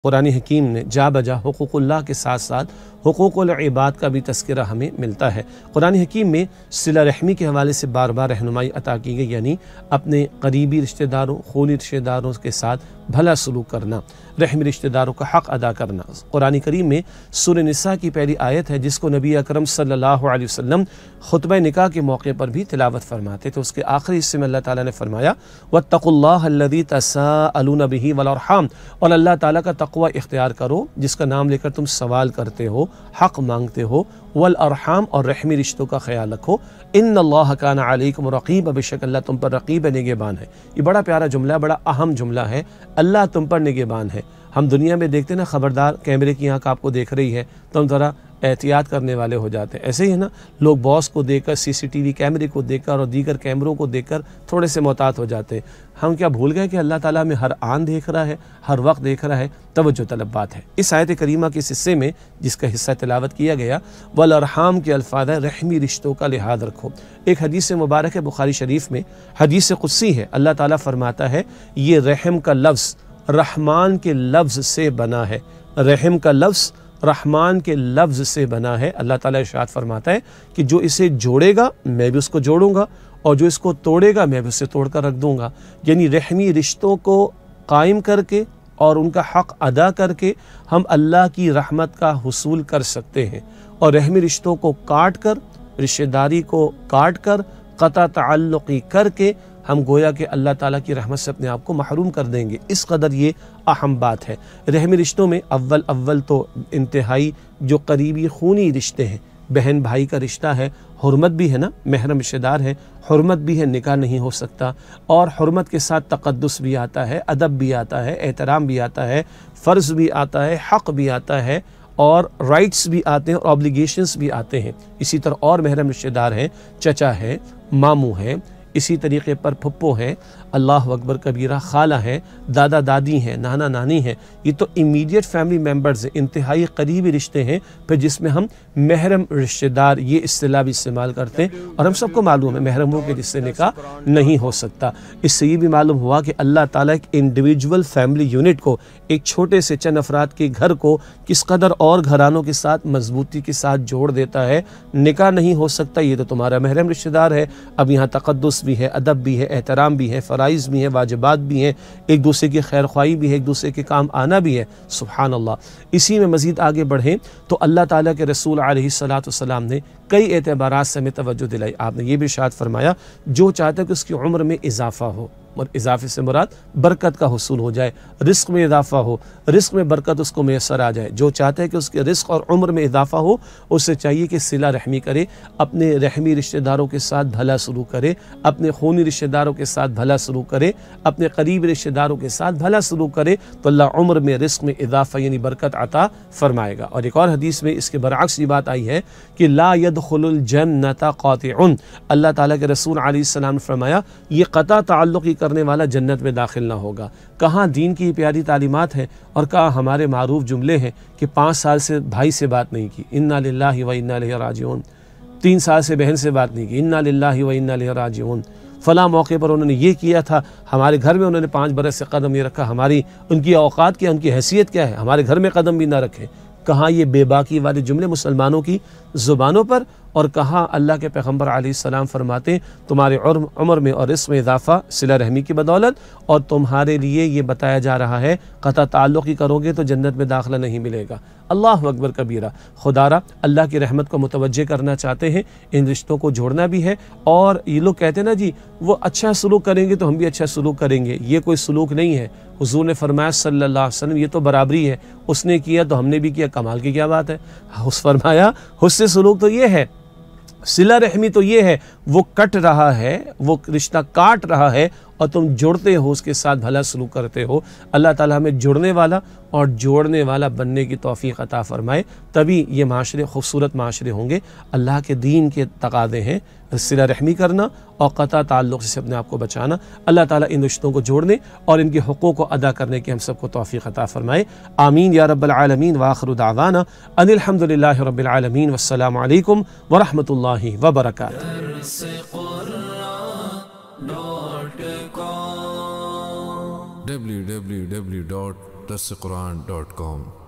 قرآن حکیم نے جا بجا حقوق اللہ کے ساتھ ساتھ حقوق العباد کا بھی تذکرہ ہمیں ملتا ہے۔ قرآن حکیم میں صلہ رحمی کے حوالے سے بار بار رہنمائی عطا کی گئی، یعنی اپنے قریبی رشتہ داروں، خونی رشتہ داروں کے ساتھ بھلا سلوک کرنا، رحمی رشتہ داروں کا حق ادا کرنا۔ قرآن کریم میں سورہ نساء کی پہلی آیت ہے جس کو نبی اکرم صلی اللہ علیہ وسلم خطبہ نکاح کے موقع پر بھی تلاوت فرماتے تھے۔ اس کے آخری حصے میں اللہ تعالیٰ نے فرمایا وَاتَّقُوا اللَّهَ الَّذِي تَسَاءَلُونَ بِهِ وَالْأَرْحَامَ، اور اللہ تعالیٰ کا تقوی اختیار کرو جس کا نام لے کر تم سوال کرتے ہو، حق مانگتے ہو، والارحام، اور رحمی رشتوں کا خیال رکھو، ان اللہ کان علیکم رقیبا، بے شک اللہ تم پر رقیب نگہبان ہے۔ یہ بڑا پیارا جملہ ہے، بڑا اہم جملہ ہے، اللہ تم پر نگہبان ہے۔ ہم دنیا میں دیکھتے ہیں نا، خبردار کیمرے کی آنکھ آپ کو دیکھ رہی ہے تو ہم ذرا احتیاط کرنے والے ہو جاتے ہیں۔ ایسے ہی ہے نا، لوگ باس کو دیکھ کر، سی سی ٹی وی کیمرے کو دیکھ کر اور دیگر کیمروں کو دیکھ کر تھوڑے سے محتاط ہو جاتے ہیں۔ ہم کیا بھول گئے کہ اللہ تعالیٰ ہمیں ہر آن دیکھ رہا ہے، ہر وقت دیکھ رہا ہے؟ توجہ طلب بات ہے۔ اس آیت کریمہ کے اس حصے میں جس کا حصہ تلاوت کیا گیا والارحام کے الفاظ ہے، رحمی رشتوں کا لحاظ رکھو۔ ایک حدیث مبارک ہے بخاری شریف میں، حدیث قدسی ہے، اللہ تعالیٰ فرماتا ہے یہ رحم کا لفظ رحمان کے لفظ سے بنا ہے، رحم کا لفظ رحمان کے لفظ سے بنا ہے۔ اللہ تعالیٰ ارشاد فرماتا ہے کہ جو اسے جوڑے گا میں بھی اس کو جوڑوں گا، اور جو اس کو توڑے گا میں بھی اسے توڑ کر رکھ دوں گا۔ یعنی رحمی رشتوں کو قائم کر کے اور ان کا حق ادا کر کے ہم اللہ کی رحمت کا حصول کر سکتے ہیں، اور رحمی رشتوں کو کاٹ کر، رشتہ داری کو کاٹ کر، قطع تعلقی کر کے ہم گویا کہ اللہ تعالیٰ کی رحمت سے اپنے آپ کو محروم کر دیں گے۔ اس قدر یہ اہم بات ہے۔ رحمی رشتوں میں اول تو انتہائی جو قریبی خونی رشتے ہیں، بہن بھائی کا رشتہ ہے، حرمت بھی ہے نا، محرم رشتہ دار ہے، حرمت بھی ہے، نکاح نہیں ہو سکتا، اور حرمت کے ساتھ تقدس بھی آتا ہے، ادب بھی آتا ہے، احترام بھی آتا ہے، فرض بھی آتا ہے، حق بھی آتا ہے، اور رائٹس بھی آتے ہیں اور آبلیگیشنز بھی آتے ہیں۔ اسی طرح اور محرم رشتہ دار ہیں، چچا ہے، ماموں ہیں، اسی طریقے پر پھپھو ہیں، اللہ اکبر کبیرہ، خالہ ہیں، دادا دادی ہیں، نانا نانی ہیں۔ یہ تو امیڈیٹ فیملی ممبرز ہیں، انتہائی قریبی رشتے ہیں، پھر جس میں ہم محرم رشتہ دار یہ اصطلاح بھی استعمال کرتے ہیں، اور ہم سب کو معلوم ہے محرموں کے جس سے نکاح نہیں ہو سکتا۔ اس سے یہ بھی معلوم ہوا کہ اللہ تعالیٰ ایک انڈیویجول فیملی یونٹ کو، ایک چھوٹے سے چند افراد کے گھر کو کس قدر اور گھرانوں کے ساتھ مضبوطی کے ساتھ جوڑ دیتا ہے۔ نکاح نہیں ہو سکتا، یہ تو تمہارا محرم رشتہ دار ہے، اب یہاں تقدس بھی ہے، ادب بھی ہے، احترام بھی ہے، فرائض بھی ہیں، واجبات بھی ہیں، ایک دوسرے کی خیر خواہی بھی ہے، ایک دوسرے کے کام آنا بھی ہے۔ سبحان اللہ۔ اسی میں مزید آگے بڑھیں تو اللہ تعالیٰ کے رسول علیہ السلام نے کئی اعتبارات سے ہمیں توجہ دلائی۔ آپ نے یہ بھی ارشاد فرمایا جو چاہتا ہے کہ اس کی عمر میں اضافہ ہو، اور اضافے سے مراد برکت کا حصول ہو جائے، رزق میں اضافہ ہو، رزق میں برکت اس کو میسر آ جائے، جو چاہتا ہے کہ اس کے رزق اور عمر میں اضافہ ہو، اس سے چاہیے کہ صلہ رحمی کرے، اپنے رحمی رشتہ داروں کے ساتھ بھلا سلوک کرے، اپنے خونی رشتہ داروں کے ساتھ بھلا سلوک کرے، اپنے قریبی رشتہ داروں کے ساتھ بھلا سلوک کرے، تو اللہ عمر میں، رزق میں اضافہ یعنی برکت عطا فرمائے گا۔ اور ایک اور حدیث میں اس کے برعکس یہ بات آئی ہے کہ لا يدخل الجنت قاطع، اللہ تعالیٰ کے رسول علیہ السلام نے فرمایا یہ قطع تعلقی کرنے والا جنت میں داخل نہ ہوگا۔ کہاں دین کی پیاری تعلیمات ہیں اور کہاں ہمارے معروف جملے ہیں کہ 5 سال سے بھائی سے بات نہیں کی، انا للہ و انا الیہ راجعون، 3 سال سے بہن سے بات نہیں کی، انا للہ و انا الیہ راجعون، فلاں موقع پر انہوں نے یہ کیا تھا، ہمارے گھر میں انہوں نے 5 برس سے قدم نہیں رکھا، ہماری ان کی اوقات کیا، ان کی حیثیت کیا ہے، ہمارے گھر میں قدم بھی نہ رکھیں۔ کہاں یہ بے باکی والے جملے مسلمانوں کی زبانوں پر، اور کہاں اللہ کے پیغمبر علیہ السلام فرماتے ہیں تمہارے عمر میں اور رزق میں اضافہ صلہ رحمی کی بدولت، اور تمہارے لیے یہ بتایا جا رہا ہے قطع تعلقی کرو گے تو جنت میں داخلہ نہیں ملے گا۔ اللہ اکبر کبیرہ۔ خدارہ اللہ کی رحمت کو متوجہ کرنا چاہتے ہیں، ان رشتوں کو جوڑنا بھی ہے، اور یہ لوگ کہتے ہیں نا جی وہ اچھا سلوک کریں گے تو ہم بھی اچھا سلوک کریں گے، یہ کوئی سلوک نہیں ہے۔ حضور نے فرمایا صلی اللہ علیہ وسلم یہ تو برابری ہے، اس نے کیا تو ہم نے بھی کیا، کمال کی کیا بات ہے۔ فرمایا حسن سلوک تو یہ ہے، صلہ رحمی تو یہ ہے، وہ کٹ رہا ہے، وہ رشتہ کاٹ رہا ہے اور تم جڑتے ہو، اس کے ساتھ بھلا سلوک کرتے ہو۔ اللہ تعالیٰ ہمیں جڑنے والا اور جوڑنے والا بننے کی توفیق عطا فرمائے، تبھی یہ معاشرے خوبصورت معاشرے ہوں گے۔ اللہ کے دین کے تقاضے ہیں صلہ رحمی کرنا اور قطع تعلق سے اپنے آپ کو بچانا۔ اللہ تعالیٰ ان رشتوں کو جوڑنے اور ان کے حقوق کو ادا کرنے کی ہم سب کو توفیق عطا فرمائے، آمین یا رب العالمین۔ وآخر دعوانا ان الحمد للہ رب العالمین، والسلام علیکم ورحمۃ اللہ وبرکاتہ۔ www.dawah.com darsequran.com